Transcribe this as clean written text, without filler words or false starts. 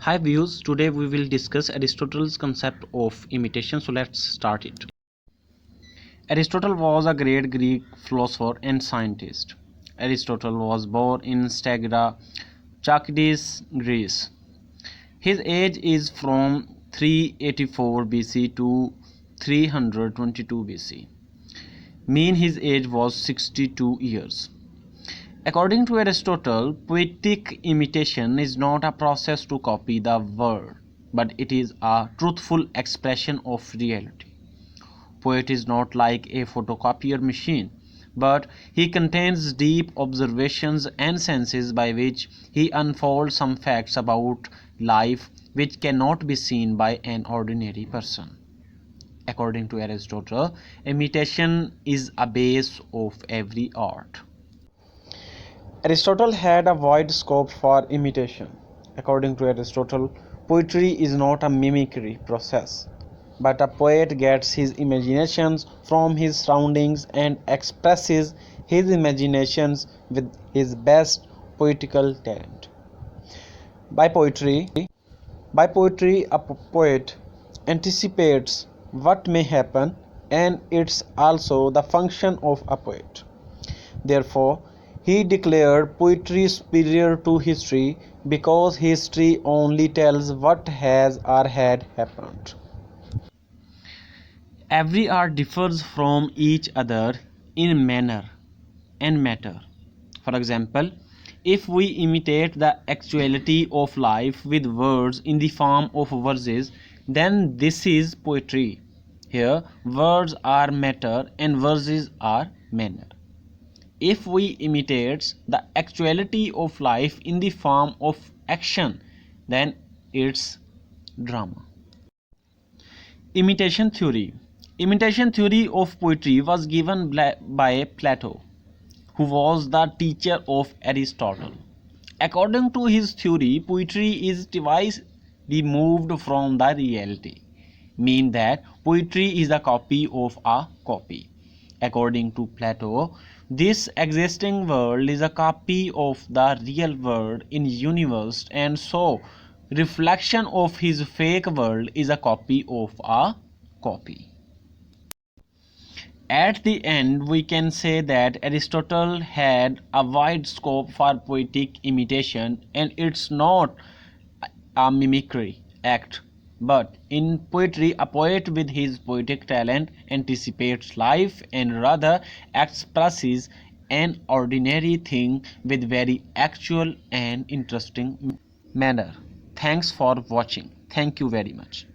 Hi viewers, today we will discuss Aristotle's concept of imitation, so let's start it. Aristotle was a great Greek philosopher and scientist. Aristotle was born in Stagira, Chalcidice, Greece. His age is from 384 BC to 322 BC. Mean his age was 62 years. According to Aristotle, poetic imitation is not a process to copy the world, but it is a truthful expression of reality. Poet is not like a photocopier machine, but he contains deep observations and senses by which he unfolds some facts about life which cannot be seen by an ordinary person. According to Aristotle, imitation is a base of every art. Aristotle had a wide scope for imitation. According to Aristotle, poetry is not a mimicry process, but a poet gets his imaginations from his surroundings and expresses his imaginations with his best poetical talent. By poetry, a poet anticipates what may happen, and it's also the function of a poet. Therefore, he declared poetry superior to history because history only tells what has or had happened. Every art differs from each other in manner and matter. For example, if we imitate the actuality of life with words in the form of verses, then this is poetry. Here, words are matter and verses are manner. If we imitate the actuality of life in the form of action, then it's drama. Imitation theory. Imitation theory of poetry was given by Plato, who was the teacher of Aristotle. According to his theory, poetry is twice removed from the reality, mean that poetry is a copy of a copy. According to Plato, this existing world is a copy of the real world in universe, and so reflection of his fake world is a copy of a copy. At the end, we can say that Aristotle had a wide scope for poetic imitation, and it's not a mimicry act, but in poetry, a poet with his poetic talent anticipates life and rather expresses an ordinary thing with very actual and interesting manner. Thanks for watching. Thank you very much.